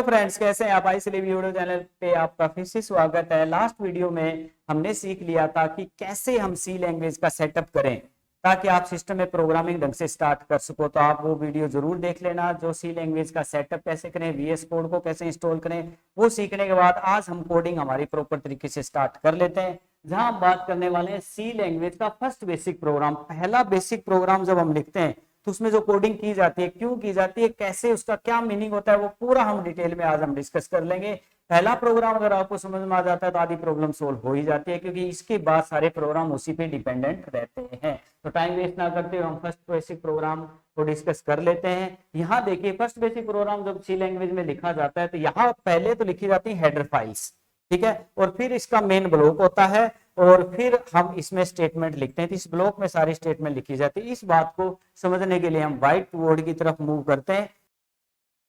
Friends, कैसे हैं आप? इसलिए वीडियो चैनल पे आपका फिर से स्वागत है। लास्ट वीडियो में हमने सीख लिया था कि कैसे हम सी लैंग्वेज का सेटअप करें ताकि आप सिस्टम में प्रोग्रामिंग ढंग से स्टार्ट कर सको। तो आप वो वीडियो जरूर देख लेना, जो सी लैंग्वेज का सेटअप कैसे करें, वीएस कोड को कैसे इंस्टॉल करें। वो सीखने के बाद आज हम कोडिंग हमारी प्रॉपर तरीके से स्टार्ट कर लेते हैं, जहां हम बात करने वाले हैं सी लैंग्वेज का फर्स्ट बेसिक प्रोग्राम। पहला बेसिक प्रोग्राम जब हम लिखते हैं तो उसमें जो कोडिंग की जाती है, क्यों की जाती है, कैसे, उसका क्या मीनिंग होता है, वो पूरा हम डिटेल में आज हम डिस्कस कर लेंगे। पहला प्रोग्राम अगर आपको समझ में आ जाता है तो आधी प्रॉब्लम सोल्व हो ही जाती है, क्योंकि इसके बाद सारे प्रोग्राम उसी पे डिपेंडेंट रहते हैं। तो टाइम वेस्ट ना करते हुए हम फर्स्ट बेसिक प्रोग्राम को डिस्कस कर लेते हैं। यहाँ देखिए, फर्स्ट बेसिक प्रोग्राम जब सी लैंग्वेज में लिखा जाता है तो यहाँ पहले तो लिखी जाती है हेडर फाइल्स, ठीक है, और फिर इसका मेन ब्लॉक होता है और फिर हम इसमें स्टेटमेंट लिखते हैं। तो इस ब्लॉक में सारी स्टेटमेंट लिखी जाती है। इस बात को समझने के लिए हम व्हाइट बोर्ड की तरफ मूव करते हैं।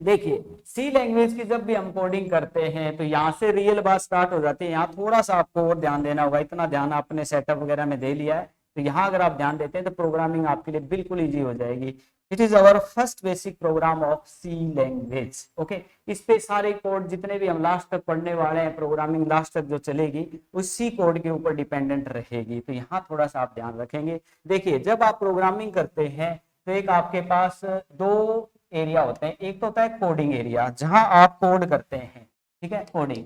देखिए, सी लैंग्वेज की जब भी हम कोडिंग करते हैं तो यहाँ से रियल बात स्टार्ट हो जाती है। यहाँ थोड़ा सा आपको और ध्यान देना होगा, इतना ध्यान आपने सेटअप वगैरह में दे लिया है तो यहाँ अगर आप ध्यान देते हैं तो प्रोग्रामिंग आपके लिए बिल्कुल ईजी हो जाएगी। It is our first basic program of C language. Okay, इस पे सारे कोड जितने भी हम लास्ट तक पढ़ने वाले हैं, प्रोग्रामिंग लास्ट तक जो चलेगी उसी कोड के ऊपर डिपेंडेंट रहेगी। तो यहाँ थोड़ा सा आप ध्यान रखेंगे। देखिए, जब आप प्रोग्रामिंग करते हैं तो एक आपके पास दो एरिया होते हैं। एक तो होता है कोडिंग एरिया, जहां आप कोड करते हैं, ठीक है, कोडिंग,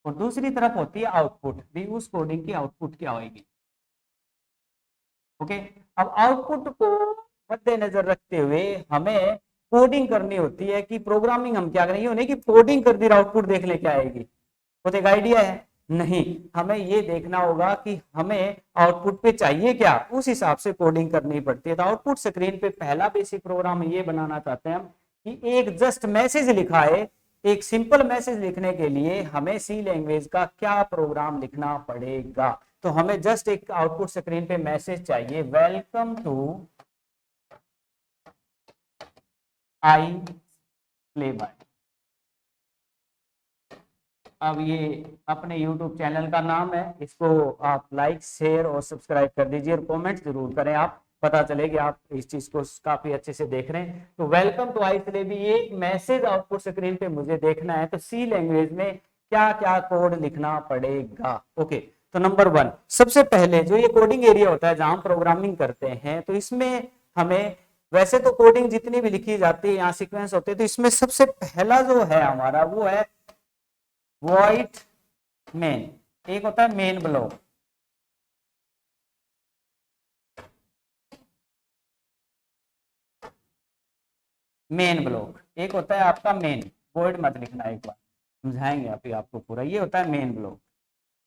और दूसरी तरफ होती है आउटपुट। भी उस कोडिंग की आउटपुट क्या होगी। ओके, अब आउटपुट को मद्देनजर रखते हुए हमें कोडिंग करनी होती है कि प्रोग्रामिंग हम क्या करें। ये नहीं कि कोडिंग कर दी आउटपुट देख ले क्या आएगी, वो तो एक आइडिया है। नहीं, हमें ये देखना होगा कि हमें आउटपुट पे चाहिए क्या, उस हिसाब से कोडिंग करनी पड़ती है। तो आउटपुट स्क्रीन पे पहला बेसिक प्रोग्राम ये बनाना चाहते हैं हम कि एक जस्ट मैसेज लिखा है। एक सिंपल मैसेज लिखने के लिए हमें सी लैंग्वेज का क्या प्रोग्राम लिखना पड़ेगा। तो हमें जस्ट एक आउटपुट स्क्रीन पे मैसेज चाहिए, welcome to I play by. अब ये अपने YouTube चैनल का नाम है, इसको आप लाइक, शेयर और सब्सक्राइब कर दीजिए और कमेंट जरूर करें, आप पता चले कि आप इस चीज को काफी अच्छे से देख रहे हैं। तो वेलकम टू आई प्ले भी ये मैसेज आउटपुट स्क्रीन पे मुझे देखना है, तो सी लैंग्वेज में क्या क्या कोड लिखना पड़ेगा। ओके, तो नंबर 1, सबसे पहले जो ये कोडिंग एरिया होता है जहां हम प्रोग्रामिंग करते हैं, तो इसमें हमें, वैसे तो कोडिंग जितनी भी लिखी जाती है यहाँ सीक्वेंस होते हैं, तो इसमें सबसे पहला जो है हमारा वो है वॉइड मेन। एक होता है मेन ब्लॉक, मेन ब्लॉक एक होता है आपका मेन। वॉइड मत लिखना, एक बार समझाएंगे अभी आपको पूरा। ये होता है मेन ब्लॉक,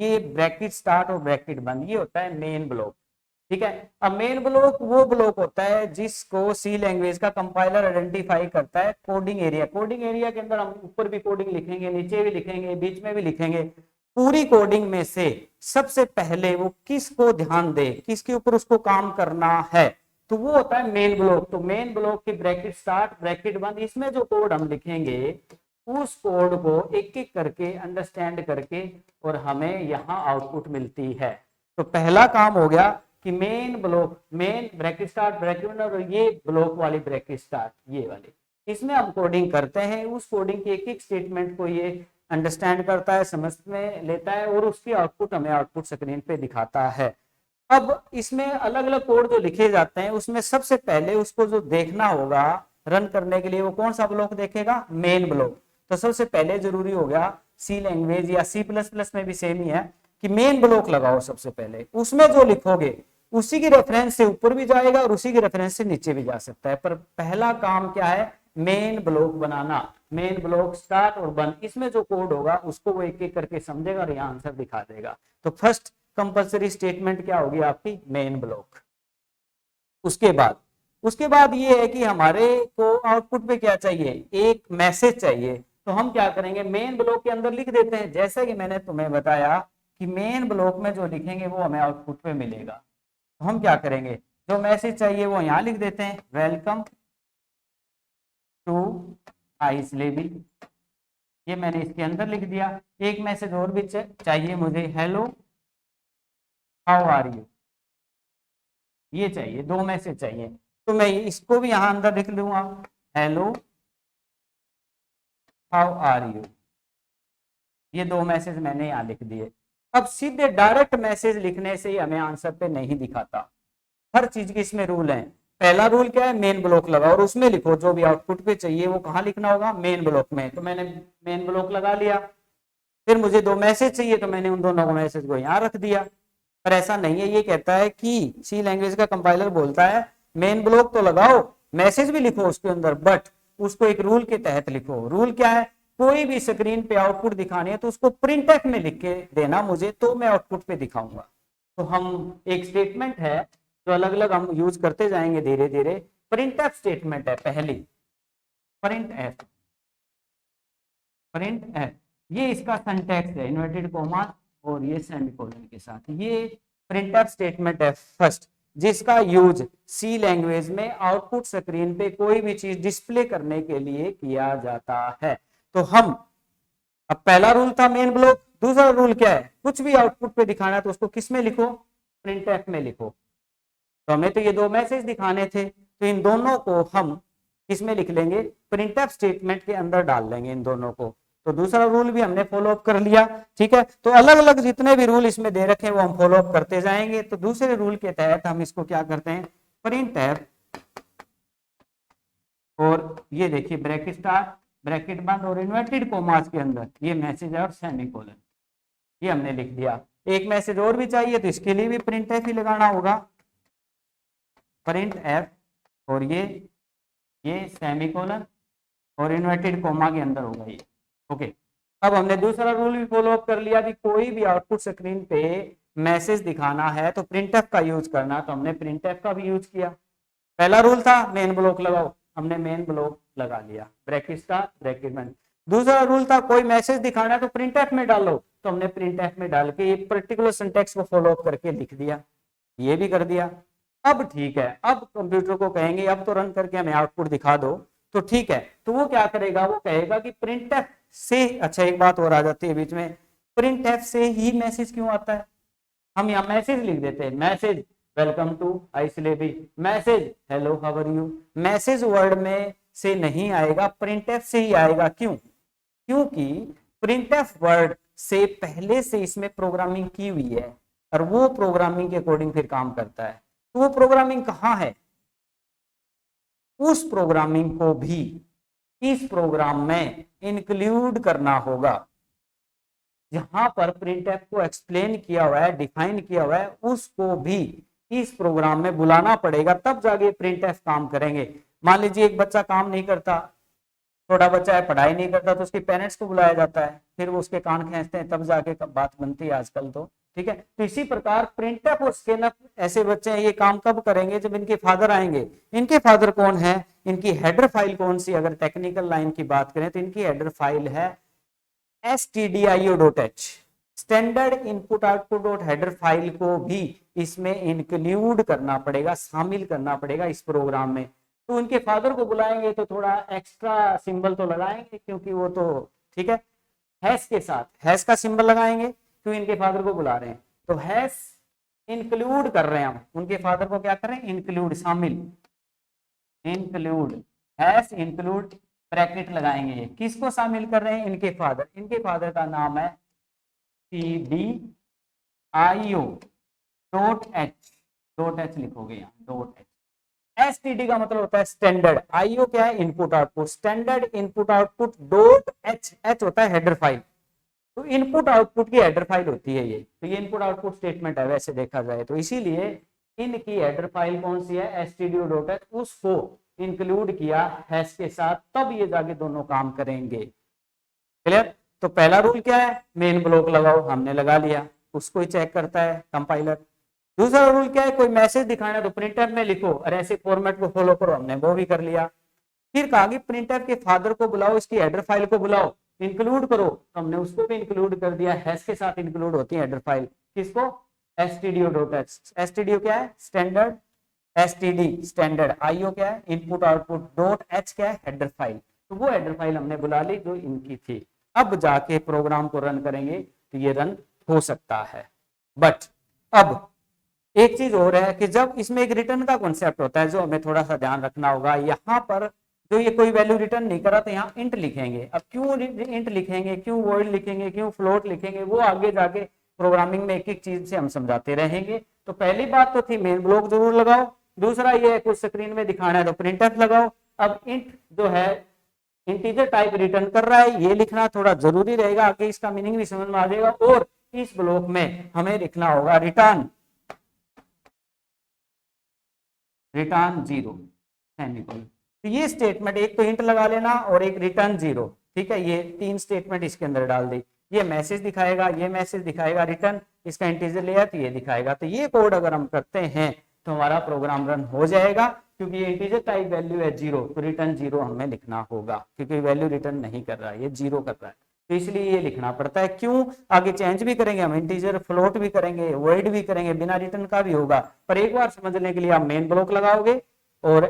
ये ब्रैकेट स्टार्ट और ब्रैकेट बंद, ये होता है मेन ब्लॉक, ठीक है। अब मेन ब्लॉक वो ब्लॉक होता है जिसको सी लैंग्वेज का कंपाइलर आइडेंटिफाई करता है कोडिंग एरिया। कोडिंग एरिया के अंदर हम ऊपर भी कोडिंग लिखेंगे, नीचे भी लिखेंगे, बीच में भी लिखेंगे। पूरी कोडिंग में से सबसे पहले वो किसको ध्यान दे, किसके ऊपर उसको काम करना है, तो वो होता है मेन ब्लॉक। तो मेन ब्लॉक की ब्रैकेट स्टार्ट ब्रैकेट बंद, इसमें जो कोड हम लिखेंगे उस कोड को एक एक करके अंडरस्टैंड करके और हमें यहाँ आउटपुट मिलती है। तो पहला काम हो गया कि main block, main bracket start bracket बंद, और ये ब्लॉक वाली ब्रैकेट स्टार्ट, ये वाली, इसमें हम कोडिंग करते हैं। उस कोडिंग की एक एक स्टेटमेंट को ये अंडरस्टैंड करता है, समझ में लेता है और उसकी आउटपुट हमें आउटपुट स्क्रीन पे दिखाता है। अब इसमें अलग अलग कोड जो लिखे जाते हैं उसमें सबसे पहले उसको जो देखना होगा रन करने के लिए, वो कौन सा ब्लॉक देखेगा, मेन ब्लॉक। तो सबसे पहले जरूरी हो गया, सी लैंग्वेज या C++ में भी सेम ही है कि मेन ब्लॉक लगाओ सबसे पहले। उसमें जो लिखोगे उसी की रेफरेंस से ऊपर भी जाएगा और उसी की रेफरेंस से नीचे भी जा सकता है, पर पहला काम क्या है, मेन ब्लॉक बनाना। मेन ब्लॉक स्टार्ट और बंद, इसमें जो कोड होगा उसको वो एक एक करके समझेगा और यहाँ आंसर दिखा देगा। तो फर्स्ट कंपलसरी स्टेटमेंट क्या होगी आपकी, मेन ब्लॉक। उसके बाद ये है कि हमारे को आउटपुट पे क्या चाहिए, एक मैसेज चाहिए। तो हम क्या करेंगे, मेन ब्लॉक के अंदर लिख देते हैं, जैसे कि मैंने तुम्हें बताया कि मेन ब्लॉक में जो लिखेंगे वो हमें आउटपुट पे मिलेगा। तो हम क्या करेंगे, जो मैसेज चाहिए वो यहाँ लिख देते हैं, वेलकम टू आइसलेबी, ये मैंने इसके अंदर लिख दिया। एक मैसेज और भी चाहिए मुझे, हेलो हाउ आर यू, ये चाहिए, दो मैसेज चाहिए। तो मैं इसको भी यहाँ अंदर लिख लूंगा, हेलो हाउ आर यू, ये 2 मैसेज मैंने यहाँ लिख दिए। अब सीधे डायरेक्ट मैसेज लिखने से ही हमें आंसर पे नहीं दिखाता, हर चीज के इसमें रूल है। पहला रूल क्या है, मेन ब्लॉक लगाओ और उसमें लिखो जो भी आउटपुट पे चाहिए वो कहाँ लिखना होगा, मेन ब्लॉक में। तो मैंने मेन ब्लॉक लगा लिया, फिर मुझे 2 मैसेज चाहिए तो मैंने उन दोनों मैसेज को यहाँ रख दिया। पर ऐसा नहीं है, ये कहता है कि सी लैंग्वेज का कंपाइलर बोलता है मेन ब्लॉक तो लगाओ, मैसेज भी लिखो उसके अंदर, बट उसको एक रूल के तहत लिखो। रूल क्या है, कोई भी स्क्रीन पे आउटपुट दिखानी है तो उसको प्रिंटफ में लिख के देना मुझे, तो मैं आउटपुट पे दिखाऊंगा। तो हम एक स्टेटमेंट है जो अलग अलग हम यूज करते जाएंगे धीरे धीरे। प्रिंटफ स्टेटमेंट है पहली, प्रिंटफ, प्रिंटफ ये इसका सिंटैक्स है, इन्वर्टेड कोमा और ये सेमीकोलन के साथ, ये प्रिंटफ स्टेटमेंट है फर्स्ट, जिसका यूज सी लैंग्वेज में आउटपुट स्क्रीन पे कोई भी चीज डिस्प्ले करने के लिए किया जाता है। तो हम, अब पहला रूल था मेन ब्लॉक, दूसरा रूल क्या है, कुछ भी आउटपुट पे दिखाना है तो उसको किस में लिखो, प्रिंटफ में लिखो। तो हमें तो ये 2 मैसेज दिखाने थे, तो इन दोनों को हम किसमें लिख लेंगे, प्रिंटफ स्टेटमेंट के अंदर डाल लेंगे इन दोनों को। तो दूसरा रूल भी हमने फॉलो अप कर लिया, ठीक है। तो अलग अलग जितने भी रूल इसमें दे रखे हैं वो हम फॉलो अप करते जाएंगे। तो दूसरे रूल के तहत हम इसको क्या करते हैं, प्रिंटफ, और ये देखिए ब्रैकेट स्टार, ब्रैकेट बंद और इन्वर्टेड कोमास के अंदर ये मैसेज है और सेमीकोलन, ये हमने लिख दिया। एक मैसेज और भी चाहिए तो इसके लिए भी प्रिंटफ ही लगाना होगा, प्रिंटफ, और ये सेमीकोलन और इन्वर्टेड कोमा के अंदर होगा ये, ओके। अब हमने दूसरा रूल भी फॉलो अप कर लिया कि कोई भी आउटपुट स्क्रीन पे मैसेज दिखाना है तो प्रिंटफ का यूज करना, तो हमने प्रिंटफ का भी यूज किया। पहला रूल था मेन ब्लॉक लगाओ, हमने मेन ब्लॉक लगा लिया, ब्रैकेट स्टार ब्रैकेट बंद। दूसरा रूल था कोई मैसेज दिखाना है तो प्रिंटफ में डालो, तो हमने प्रिंटफ में डाल के ये पर्टिकुलर सिंटैक्स को फॉलो अप करके लिख दिया, ये भी कर दिया। अब ठीक है, अब कंप्यूटर को कहेंगे अब तो रन करके हमें आउटपुट दिखा दो, तो ठीक है, तो वो क्या करेगा, वो कहेगा कि प्रिंटफ से, अच्छा एक बात और आ जाती है बीच में, प्रिंटफ से ही मैसेज क्यों आता है, हम यहाँ मैसेज लिख देते हैं, मैसेज वेलकम टू आइसलेबी, message hello how are you, message word में से नहीं आएगा, प्रिंटफ से ही आएगा। क्यों, क्योंकि प्रिंटफ वर्ड से पहले से इसमें प्रोग्रामिंग की हुई है और वो प्रोग्रामिंग के अकॉर्डिंग फिर काम करता है। तो वो प्रोग्रामिंग कहाँ है, उस प्रोग्रामिंग को भी इस प्रोग्राम में इंक्लूड करना होगा। जहां पर प्रिंटफ को एक्सप्लेन किया हुआ है, डिफाइन किया हुआ है, उसको भी इस प्रोग्राम में बुलाना पड़ेगा, तब जाके प्रिंटफ काम करेंगे। मान लीजिए एक बच्चा काम नहीं करता, छोटा बच्चा है, पढ़ाई नहीं करता, तो उसके पेरेंट्स को बुलाया जाता है, फिर वो उसके कान खींचते हैं, तब जाके बात बनती है आजकल तो, ठीक है। तो इसी प्रकार प्रिंटफ और स्कैनफ ऐसे बच्चे हैं, ये काम कब करेंगे, जब इनके फादर आएंगे। इनके फादर कौन है, इनकी हेडर फाइल कौन सी, अगर टेक्निकल लाइन की बात करें तो इनकी हेडर फाइल है stdio.h, standard input output dot header file को भी इसमें इंक्लूड करना पड़ेगा, शामिल करना पड़ेगा इस प्रोग्राम में। तो उनके फादर को बुलाएंगे तो थोड़ा एक्स्ट्रा सिंबल तो लगाएंगे, क्योंकि वो तो ठीक है, हैश के साथ हैश का सिंबल लगाएंगे, क्यों इनके फादर को बुला रहे हैं, तो हैश इंक्लूड कर रहे हैं हम, उनके फादर को क्या कर रहे हैं, इंक्लूड, शामिल, इंक्लूड, हैश इंक्लूड ब्रैकेट लगाएंगे, ये किसको शामिल कर रहे हैं, इनके फादर, इनके फादर का नाम है stdio.h लिखोगे यहाँ, std का मतलब होता है स्टैंडर्ड, IO क्या है, input output, standard input output dot h होता है हेडर फाइल, तो इनपुट आउटपुट की हेडर फाइल होती है ये, तो ये इनपुट आउटपुट स्टेटमेंट है वैसे देखा जाए तो, इसीलिए इनकी हेडर फाइल कौन सी है, stdio.h, उसको इंक्लूड किया हैश के साथ, तब ये जाके दोनों काम करेंगे। क्लियर। तो पहला रूल क्या है, मेन ब्लॉक लगाओ, हमने लगा लिया, उसको ही चेक करता है कंपाइलर। दूसरा रूल क्या है, कोई मैसेज दिखाना है तो प्रिंटफ में लिखो और ऐसे फॉर्मेट को फॉलो करो, हमने वो भी कर लिया। फिर कहा कि प्रिंटफ के फादर को बुलाओ, इसकी हेडर फाइल को बुलाओ, इंक्लूड करो, तो हमने उसको भी इंक्लूड कर दिया, हैश के साथ इंक्लूड होती है हेडर फाइल, किसको, stdio.h, stdio क्या है, स्टैंडर्ड, std स्टैंडर्ड, IO क्या है, इनपुट आउटपुट, डॉट h क्या है, हेडर फाइल, तो वो हेडर फाइल हमने बुला ली जो इनकी थी। अब जाके प्रोग्राम को रन करेंगे तो ये रन हो सकता है। बट अब एक चीज और है कि जब इसमें एक रिटर्न का कॉन्सेप्ट होता है जो हमें थोड़ा सा ध्यान रखना होगा, यहाँ पर जो ये कोई वैल्यू रिटर्न नहीं करा तो यहाँ इंट लिखेंगे। अब क्यों इंट लिखेंगे, क्यों वॉइड लिखेंगे, क्यों फ्लोट लिखेंगे, वो आगे जाके प्रोग्रामिंग में एक एक चीज से हम समझाते रहेंगे। तो पहली बात तो थी मेन ब्लॉक जरूर लगाओ, दूसरा ये है कुछ स्क्रीन में दिखाना है तो प्रिंटफ लगाओ। अब इंट जो है इंटीजर टाइप रिटर्न कर रहा है, ये लिखना थोड़ा जरूरी रहेगा, आगे इसका मीनिंग भी समझ में आ जाएगा। और इस ब्लॉक में हमें लिखना होगा रिटर्न जीरो सेमीकोलन। तो ये स्टेटमेंट एक तो इंट लगा लेना और एक रिटर्न जीरो, ठीक है, ये तीन स्टेटमेंट इसके अंदर डाल दी। ये मैसेज दिखाएगा, ये मैसेज दिखाएगा रिटर्न, इसका इंटीजर लिया तो ये दिखाएगा। तो ये कोड अगर हम करते हैं तो हमारा प्रोग्राम रन हो जाएगा, क्योंकि ये इंटीजर टाइप वैल्यू है जीरो, तो रिटर्न जीरो हमें लिखना होगा, क्योंकि वैल्यू रिटर्न नहीं कर रहा है, ये जीरो कर रहा है, तो इसलिए ये लिखना पड़ता है। क्यों, आगे चेंज भी करेंगे हम, इंटीजर फ्लोट भी करेंगे, वॉइड भी करेंगे, बिना रिटर्न का भी होगा। पर एक बार समझने के लिए आप मेन ब्लॉक लगाओगे और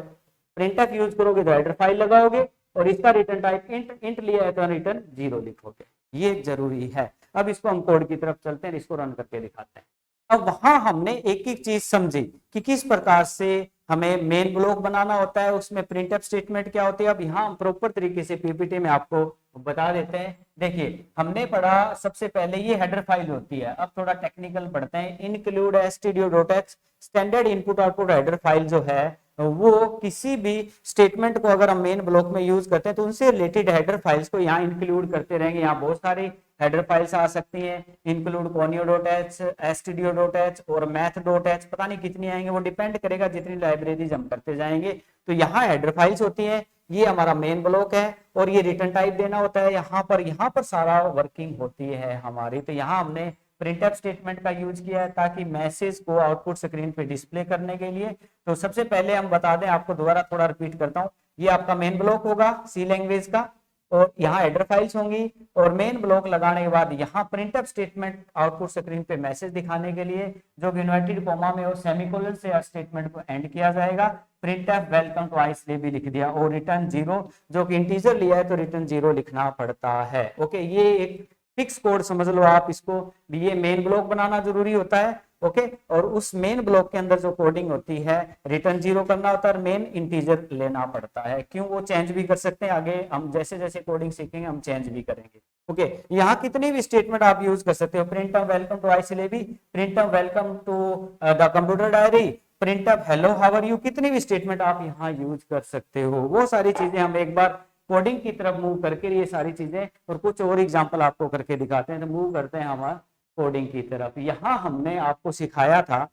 प्रिंटफ यूज करोगे तो हेडर फाइल लगाओगे, और इसका रिटर्न टाइप इंट लिया है तो रिटर्न जीरो लिखोगे, ये जरूरी है। अब इसको हम कोड की तरफ चलते हैं, इसको रन करके दिखाते हैं। अब वहां हमने एक एक चीज समझी कि किस प्रकार से हमें मेन ब्लॉक बनाना होता है, उसमें प्रिंटफ स्टेटमेंट क्या होती है। अब यहाँ हम प्रॉपर तरीके से पीपीटी में आपको बता देते हैं। देखिए हमने पढ़ा सबसे पहले ये हेडर फाइल होती है, अब थोड़ा टेक्निकल पढ़ते हैं। Include stdio.h standard input output header file जो है वो किसी भी स्टेटमेंट को अगर हम मेन ब्लॉक में यूज करते हैं तो उनसे रिलेटेड हेडर फाइल्स को यहाँ इंक्लूड करते रहेंगे। यहाँ बहुत सारी हेडर फाइल्स आ सकती हैं, इंक्लूड conio.h, stdio.h और math.h, पता नहीं कितनी आएंगे, वो डिपेंड करेगा जितनी लाइब्रेरीज हम करते जाएंगे। तो यहाँ हेडर फाइल्स होती हैं, ये हमारा मेन ब्लॉक है, और ये रिटर्न टाइप देना होता है। यहाँ पर सारा वर्किंग होती है हमारी। तो यहाँ हमने प्रिंटफ स्टेटमेंट का यूज किया है ताकि मैसेज को आउटपुट स्क्रीन पे डिस्प्ले करने के लिए। तो सबसे पहले हम बता दें, आपको दोबारा थोड़ा रिपीट करता हूँ, ये आपका मेन ब्लॉक होगा सी लैंग्वेज का, और यहाँ हेडर फाइल्स होंगी, और मेन ब्लॉक लगाने के बाद यहाँ प्रिंटफ स्टेटमेंट आउटपुट स्क्रीन पे मैसेज दिखाने के लिए जो कि इन्वर्टेड कॉमा में और सेमीकोलन से स्टेटमेंट को एंड किया जाएगा। प्रिंटफ वेलकम टू इसलिए भी लिख दिया, और रिटर्न जीरो, जो कि इंटीजर लिया है तो रिटर्न जीरो लिखना पड़ता है। ओके, ये एक फिक्स कोड समझ लो आप इसको भी, ये मेन ब्लॉक बनाना जरूरी होता है। ओके, और उस मेन ब्लॉक के अंदर जो कोडिंग होती है रिटर्न जीरो करना होता है, मेन इंटीजर लेना पड़ता है। क्यों, वो चेंज भी कर सकते हैं, आगे हम जैसे जैसे कोडिंग सीखेंगे हम चेंज भी करेंगे। ओके, यहाँ कितनी भी स्टेटमेंट आप यूज कर सकते हो, प्रिंट ऑफ वेलकम टू आईसीलेबी, print of welcome to the computer diary, print of hello how are you, कितनी भी स्टेटमेंट आप यहाँ यूज कर सकते हो। वो सारी चीजें हम एक बार कोडिंग की तरफ मूव करके ये सारी चीजें और कुछ और एग्जांपल आपको करके दिखाते हैं। तो मूव करते हैं हमारा कोडिंग की तरफ। यहाँ हमने आपको सिखाया था,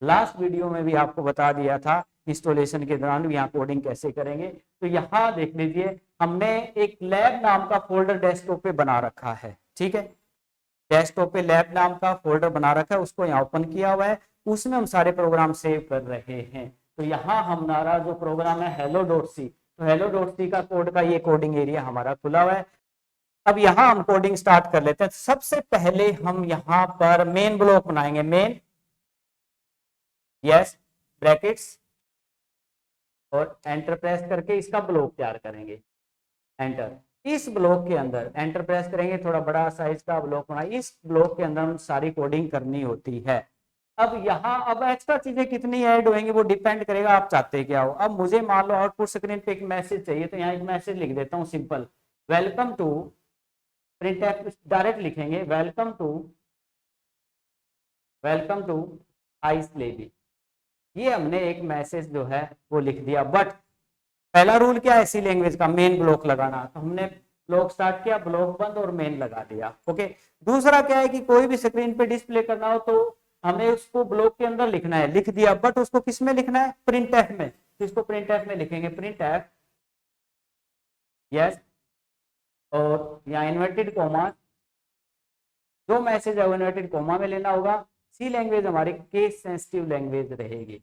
लास्ट वीडियो में भी आपको बता दिया था इंस्टॉलेशन के दौरान भी यहाँ कोडिंग कैसे करेंगे। तो यहाँ देख लीजिए, हमने एक लैब नाम का फोल्डर डेस्कटॉप पे बना रखा है, ठीक है, डेस्कटॉप पे लैब नाम का फोल्डर बना रखा है, उसको यहाँ ओपन किया हुआ है, उसमें हम सारे प्रोग्राम सेव कर रहे हैं। तो यहाँ हमारा जो प्रोग्राम है hello.c, तो hello.c का कोड का ये कोडिंग एरिया हमारा खुला हुआ है। अब यहाँ हम कोडिंग स्टार्ट कर लेते हैं। सबसे पहले हम यहाँ पर मेन ब्लॉक बनाएंगे, मेन यस ब्रैकेट्स और एंटर प्रेस करके इसका ब्लॉक तैयार करेंगे, एंटर। इस ब्लॉक के अंदर एंटर प्रेस करेंगे, थोड़ा बड़ा साइज का ब्लॉक बना, इस ब्लॉक के अंदर हम सारी कोडिंग करनी होती है। अब यहाँ अब एक्स्ट्रा चीजें कितनी ऐड होंगी वो डिपेंड करेगा आप चाहते क्या हो। अब मुझे मान लो आउटपुट स्क्रीन पे एक मैसेज चाहिए, तो यहाँ एक मैसेज लिख देता हूँ simple, welcome to, print direct लिखेंगे वेलकम टू आईसीलेबी। ये हमने एक मैसेज जो है वो लिख दिया। बट पहला रूल क्या है सी लैंग्वेज का, मेन ब्लॉक लगाना, तो हमने ब्लॉक स्टार्ट किया, ब्लॉक बंद और मेन लगा दिया। ओके, दूसरा क्या है कि कोई भी स्क्रीन पे डिस्प्ले करना हो तो हमें उसको ब्लॉक के अंदर लिखना है, लिख दिया, बट उसको किस में लिखना है, प्रिंट एफ में। तो इसको प्रिंट एफ में लिखेंगे, प्रिंट एफ यस, और यहाँ इन्वर्टेड कोमा, जो मैसेज है वो इन्वर्टेड कोमा में लेना होगा। सी लैंग्वेज हमारी केस सेंसिटिव लैंग्वेज रहेगी।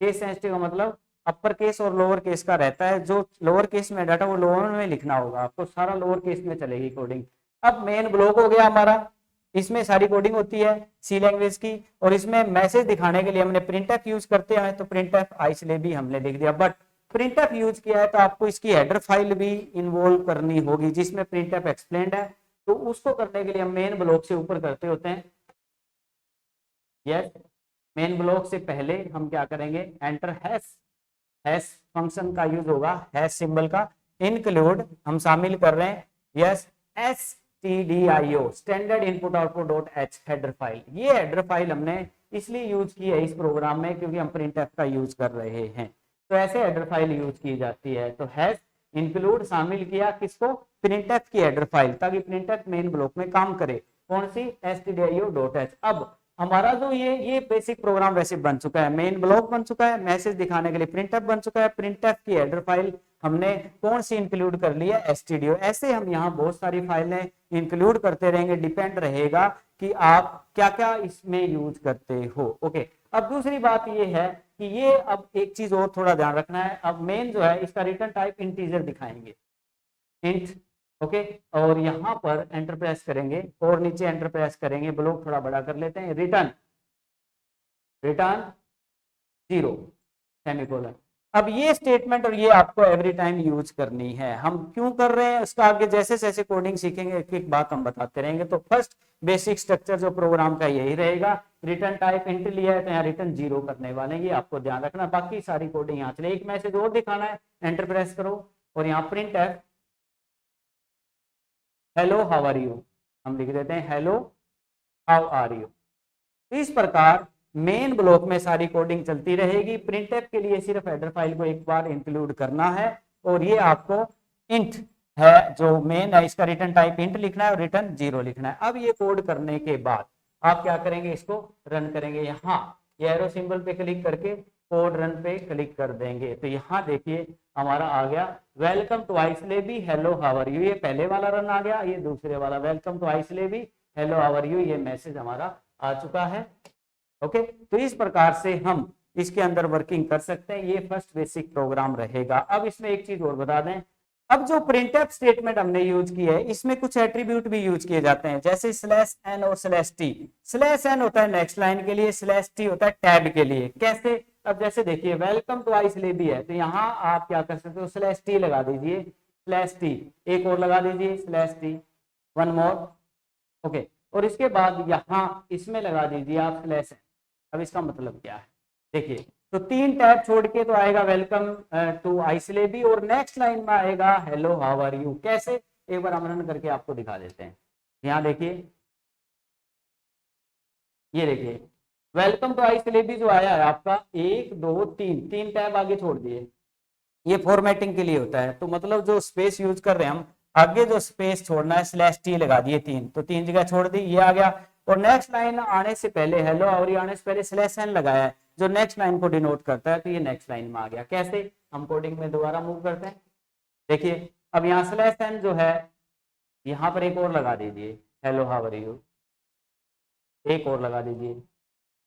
केस सेंसिटिव का मतलब अपर केस और लोअर केस का रहता है, जो लोअर केस में डाटा वो लोअर में लिखना होगा आपको, सारा लोअर केस में चलेगी कोडिंग। अब मेन ब्लॉक हो गया हमारा, इसमें सारी कोडिंग होती है सी लैंग्वेज की, और इसमें मैसेज दिखाने के लिए हमने प्रिंटफ यूज करते हैं, तो प्रिंटफ आईसीलेबी हमने लिख दिया। बट प्रिंटफ यूज किया है तो आपको इसकी हेडर फाइल भी इन्वॉल्व करनी होगी जिसमें प्रिंटफ एक्सप्लेन्ड है, तो उसको करने के लिए हम मेन ब्लॉक से ऊपर करते होते हैं। यस, मेन ब्लॉक से पहले हम क्या करेंगे, एंटर हैश हैश फंक्शन का यूज होगा, हैश सिंबल का। इंक्लूड हम शामिल कर रहे हैं, yes, stdio standard input output dot H header file. ये हेडर फाइल हमने इसलिए यूज की है इस प्रोग्राम में क्योंकि हम प्रिंटफ का यूज कर रहे हैं, तो ऐसे हेडर फाइल यूज की जाती है। तो हैश इंक्लूड शामिल किया किसको, प्रिंटफ की हेडर फाइल, ताकि प्रिंटफ मेन ब्लॉक में काम करे। कौन सी, stdio.h। अब हमारा जो ये बेसिक प्रोग्राम वैसे बन चुका है, मेन ब्लॉक बन चुका है, मैसेज दिखाने के लिए प्रिंटफ बन चुका है। प्रिंटफ की हेडर फाइल हमने कौन सी इंक्लूड कर लिया, stdio। ऐसे हम यहाँ बहुत सारी फाइलें इंक्लूड करते रहेंगे, डिपेंड रहेगा कि आप क्या क्या इसमें यूज करते हो। ओके, अब दूसरी बात ये है कि ये, अब एक चीज और थोड़ा ध्यान रखना है, अब मेन जो है इसका रिटर्न टाइप इंटीजर दिखाएंगे, इंट। ओके, और यहाँ पर एंटर प्रेस करेंगे और नीचे एंटर प्रेस करेंगे, ब्लॉक थोड़ा बड़ा कर लेते हैं, रिटर्न 0 सेमीकोलन। अब ये स्टेटमेंट और ये आपको एवरी टाइम यूज करनी है। हम क्यों कर रहे हैं उसका आगे जैसे जैसे कोडिंग सीखेंगे एक एक बात हम बताते रहेंगे। तो फर्स्ट बेसिक स्ट्रक्चर जो प्रोग्राम का यही रहेगा, रिटर्न टाइप इंट लिया है तो यहाँ रिटर्न 0 करने वाले हैं, ये आपको ध्यान रखना। बाकी सारी कोडिंग यहाँ चले। एक मैसेज और दिखाना है, एंटर प्रेस करो और यहाँ प्रिंट है हेलो हाउ आर यू, हम लिख देते हैं हेलो हाउ आर यू। इस प्रकार मेन ब्लॉक में सारी कोडिंग चलती रहेगी। प्रिंटफ के लिए सिर्फ हेडर फाइल को एक बार इंक्लूड करना है और ये आपको इंट है जो मेन है, इसका रिटर्न टाइप इंट लिखना है और रिटर्न 0 लिखना है। अब ये कोड करने के बाद आप क्या करेंगे, इसको रन करेंगे। यहाँ ये एरो सिंबल पे क्लिक करके कोड रन पे क्लिक कर देंगे तो यहाँ देखिए हमारा आ गया वेलकम टू आइसलेबी हेलो हाउ आर यू। ये पहले वाला रन आ गया, ये दूसरे वाला वेलकम टू आइसलेबी हेलो हाउ आर यू, ये मैसेज हमारा आ चुका है। ओके, तो इस प्रकार से हम इसके अंदर वर्किंग कर सकते हैं। ये फर्स्ट बेसिक प्रोग्राम रहेगा। अब इसमें एक चीज और बता दें, अब जो प्रिंटफ स्टेटमेंट हमने यूज की है इसमें कुछ एट्रीब्यूट भी यूज किए जाते हैं, जैसे /n और /t। /n होता है नेक्स्ट लाइन के लिए, /t होता है टैब के लिए। कैसे, अब जैसे देखिए वेलकम टू आइसलेबी है तो यहाँ आप क्या कर सकते हो, /t लगा दीजिए, /t एक और लगा दीजिए, /t वन मोर। ओके, और इसके बाद यहाँ इसमें लगा दीजिए आप /n। अब इसका मतलब क्या है देखिए, तो 3 टैब छोड़ के तो आएगा वेलकम टू आइसलेबी और नेक्स्ट लाइन में आएगा हेलो हाउ आर यू। कैसे, एक बार हम रन करके आपको दिखा देते हैं। यहाँ देखिए, ये देखिए वेलकम टू आइसलेबी जो आया है आपका 1 2 3 टैब आगे छोड़ दिए, ये फॉर्मेटिंग के लिए होता है। तो मतलब जो स्पेस यूज कर रहे हैं हम, आगे जो स्पेस छोड़ना है /t लगा दिए 3, तो 3 जगह छोड़ दी, ये आ गया। और नेक्स्ट लाइन आने से पहले हेलो और आने से पहले /n लगाया है जो नेक्स्ट लाइन को डिनोट करता है, तो ये नेक्स्ट लाइन में आ गया। कैसे, हम कोडिंग में दोबारा मूव करते हैं। देखिए अब यहाँ /n जो है यहाँ पर एक और लगा दीजिए हेलो हाउ आर यू, एक और लगा दीजिए,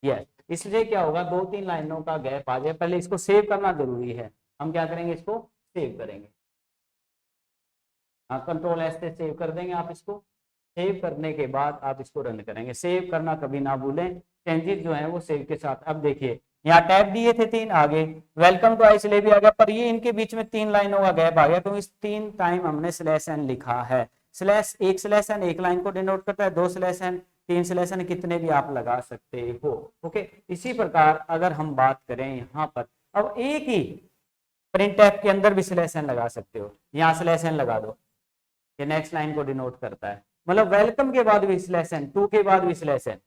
यस। इसलिए क्या होगा, 2-3 लाइनों का गैप आ जाए। पहले इसको सेव करना जरूरी है, हम क्या करेंगे, इसको सेव करेंगे। कंट्रोल एस से सेव कर देंगे आप इसको। सेव करने के बाद आप इसको रन करेंगे। सेव करना कभी ना भूलें, चेंजेस जो है वो सेव के साथ। अब देखिए यहाँ टैब दिए थे 3, आगे वेलकम टू आइसलेबी आ गया, पर ये इनके बीच में 3 लाइनों का गैप आ गया, तो इस 3 टाइम हमने /n लिखा है। एक /n एक लाइन को डिनोट करता है, 2 /n 3 /n कितने भी आप लगा सकते हो। ओके, इसी प्रकार अगर हम बात करें यहाँ पर, अब एक ही प्रिंटफ के अंदर भी /n लगा सकते हो। यहाँ /n लगा दो, ये नेक्स्ट लाइन को डिनोट करता है, मतलब वेलकम के बाद भी /n, 2 के बाद भी /n,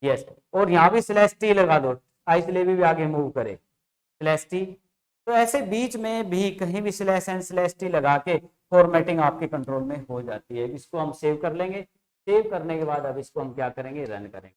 यस। और यहाँ भी /t लगा दो, आइसलेबी भी आगे मूव करे /t। तो ऐसे बीच में भी कहीं भी /n /t लगा के फॉर्मेटिंग आपके कंट्रोल में हो जाती है। इसको हम सेव कर लेंगे। सेव करने के बाद अब इसको हम क्या करेंगे, रन करेंगे।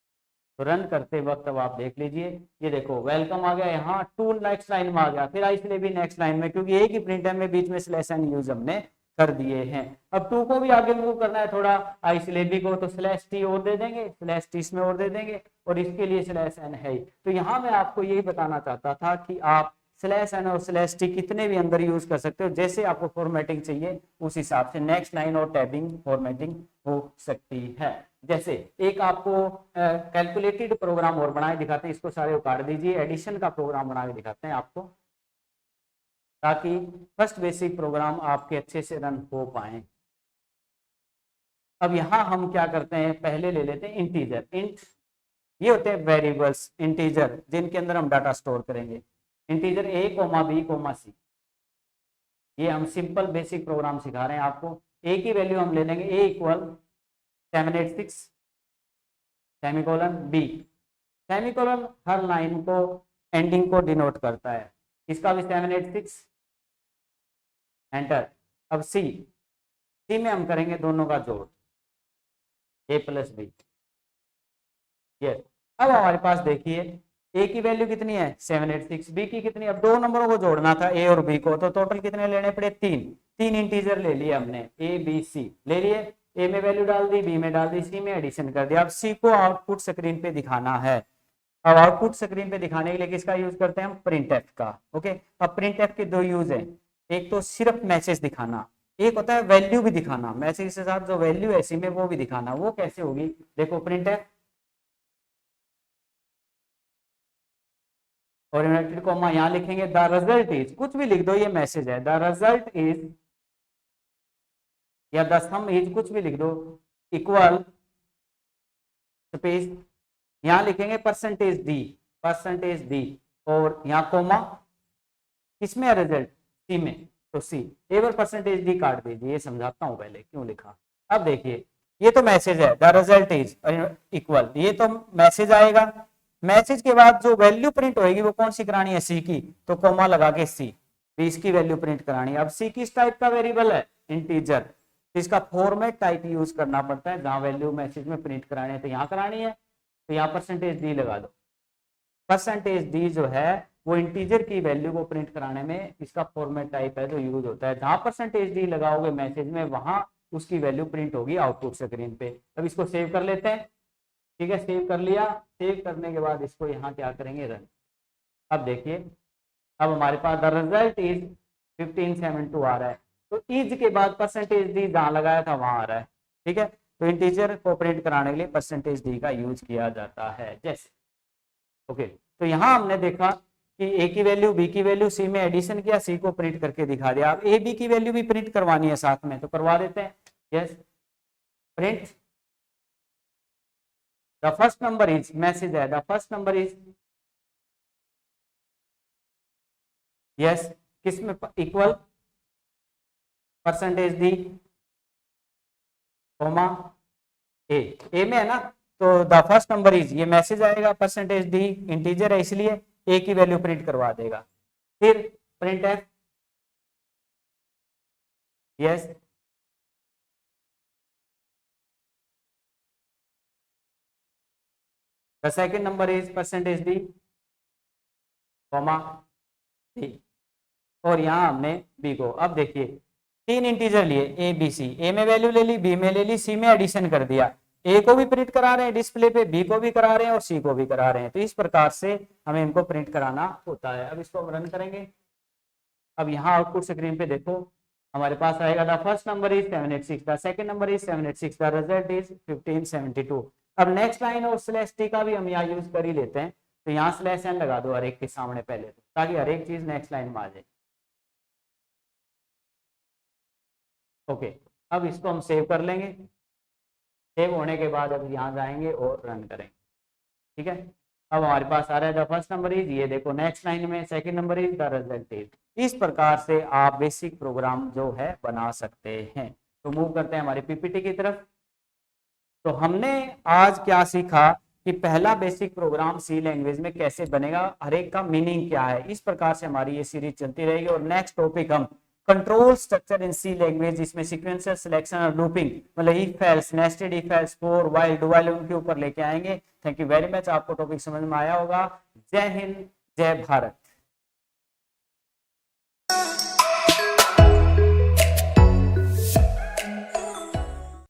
तो रन करते वक्त अब आप देख लीजिए, ये देखो वेलकम आ गया, यहाँ 2 नेक्स्ट लाइन में आ गया, फिर आइसलेबी नेक्स्ट लाइन में, क्योंकि एक ही प्रिंटर में बीच में /n यूज हमने कर दिए हैं। अब 2 को भी आगे मूव करना है थोड़ा, आइसलेबी को, तो /t और दे देंगे, /t इसमें और दे देंगे, और इसके लिए /n है। तो यहाँ मैं आपको यही बताना चाहता था कि आप /n और /t कितने भी अंदर यूज कर सकते हो, जैसे आपको फॉर्मेटिंग चाहिए उस हिसाब से नेक्स्ट लाइन और टैबिंग फॉर्मेटिंग हो सकती है। जैसे एक आपको कैलकुलेटेड प्रोग्राम और बनाए दिखाते हैं, इसको सारे उतार दीजिए, एडिशन का प्रोग्राम बना के दिखाते हैं आपको, ताकि फर्स्ट बेसिक प्रोग्राम आपके अच्छे से रन हो पाए। अब यहाँ हम क्या करते हैं, पहले ले लेते हैं इंटीजर, इंट ये होते हैं वेरिएबल्स, इंटीजर, जिनके अंदर हम डाटा स्टोर करेंगे। Integer a, b, c। ये हम सिंपल बेसिक प्रोग्राम सिखा रहे हैं आपको। a की वैल्यू हम ले लेंगे, a equal 786 semicolon b। Semicolon her line को एंडिंग को डिनोट करता है, इसका भी 786 एंटर। अब सी में हम करेंगे दोनों का जोड़, a प्लस बी। यस, अब हमारे पास देखिए a की वैल्यू कितनी है 786, b की कितनी, अब दो नंबरों को जोड़ना था a और b को, तो टोटल कितने लेने पड़े, तीन इंटीजर ले लिए हमने, a b c ले लिए। a में वैल्यू डाल दी, b में डाल दी, c में एडिशन कर दिया। अब c को आउटपुट स्क्रीन पे दिखाना है। अब आउटपुट स्क्रीन पे दिखाने के लिए किसका यूज करते हैं हम, प्रिंटफ का। ओके, अब प्रिंटफ के दो यूज है, एक तो सिर्फ मैसेज दिखाना, एक होता है वैल्यू भी दिखाना, मैसेज के साथ जो वैल्यू है सी में वो भी दिखाना। वो कैसे होगी, देखो प्रिंटफ और इन्वर्टेड कॉमा यहां लिखेंगे, द रिजल्ट इज, कुछ भी लिख दो, ये मैसेज है, द रिजल्ट इज या द सम इज, कुछ भी लिख दो, इक्वल स्पेस, यहां लिखेंगे परसेंटेज डी, और यहाँ कोमा, किसमें है रिजल्ट, सी में, तो सी। एक बार परसेंटेज डी काट दीजिए, ये समझाता हूं पहले क्यों लिखा। अब देखिए ये तो मैसेज है, द रिजल्ट इज इक्वल, ये तो मैसेज आएगा। मैसेज के बाद जो वैल्यू प्रिंट होगी वो कौन सी करानी है, सी की, तो कोमा लगा के सी, इसकी वैल्यू प्रिंट करानी है। अब सी किस टाइप का वेरिएबल है, इंटीजर, इसका फॉर्मेट टाइप यूज करना पड़ता है, जहां वैल्यू मैसेज में प्रिंट करानी है तो यहाँ करानी है, तो यहाँ परसेंटेज डी लगा दो। परसेंटेज डी जो है वो इंटीजर की वैल्यू को प्रिंट कराने में इसका फॉर्मेट टाइप है जो यूज होता है। जहां परसेंटेज डी लगाओगे मैसेज में, वहां उसकी वैल्यू प्रिंट होगी आउटपुट स्क्रीन पे। अब इसको सेव कर लेते हैं, ठीक है, सेव कर लिया। सेव करने के बाद इसको यहाँ क्या करेंगे, रन। अब देखिए, अब हमारे पास द रिजल्ट इज 1572 आ रहा है, तो इज के बाद परसेंटेज डी जहां लगाया था वहां आ रहा है, ठीक है। तो इंटीजर को प्रिंट कराने के लिए परसेंटेज डी का यूज किया जाता है, जैसे। ओके, तो यहाँ हमने देखा कि ए की वैल्यू, बी की वैल्यू, सी में एडिशन किया, सी को प्रिंट करके दिखा दिया। अब ए बी की वैल्यू भी प्रिंट करवानी है साथ में, तो करवा देते हैं। Yes, print the first number is, message है the first number is, yes, किसमें, equal percentage D comma A में है ना, तो द फर्स्ट नंबर इज, ये मैसेज आएगा, परसेंटेज डी इंटीजर है इसलिए ए की वैल्यू प्रिंट करवा देगा। फिर print F, yes, the second number is percentage D comma D, और यहां हमने बी को। अब देखिए तीन इंटीजर लिए, ए बी सी, ए में वैल्यू ले ली, बी में ले ली, सी में एडिशन कर दिया। ए को भी प्रिंट करा रहे हैं डिस्प्ले पे, बी को भी करा रहे हैं और सी को भी करा रहे हैं, तो इस प्रकार से हमें इनको प्रिंट कराना होता है। अब इसको हम रन करेंगे। अब यहाँ आउटपुट स्क्रीन पे देखो, हमारे पास आएगा the first number is 786, the second number is 786, the result is 1572। अब नेक्स्ट लाइन और स्लैश टी का भी हम यहाँ यूज कर ही लेते हैं, तो यहाँ स्लैश एन लगा दो हर एक के सामने पहले, तो ताकि हर एक चीज नेक्स्ट लाइन में आ जाए। ओके, अब इसको हम सेव कर लेंगे। सेव होने के बाद अब यहाँ जाएंगे और रन करेंगे, ठीक है। अब हमारे पास आ रहा है द फर्स्ट नंबर इज, ये देखो नेक्स्ट लाइन में second number is, the result is. इस प्रकार से आप बेसिक प्रोग्राम जो है बना सकते हैं। तो मूव करते हैं हमारे पीपीटी की तरफ। तो हमने आज क्या सीखा कि पहला बेसिक प्रोग्राम सी लैंग्वेज में कैसे बनेगा, हर एक का मीनिंग क्या है। इस प्रकार से हमारी ये सीरीज चलती रहेगी, और नेक्स्ट टॉपिक हम control structure in C language, जिसमें सीक्वेंसर, सिलेक्शन और लूपिंग, मतलब if else, nested if else, for, while, do while, उनके ऊपर लेके आएंगे। थैंक यू वेरी मच, आपको टॉपिक समझ में आया होगा। जय हिंद, जय भारत।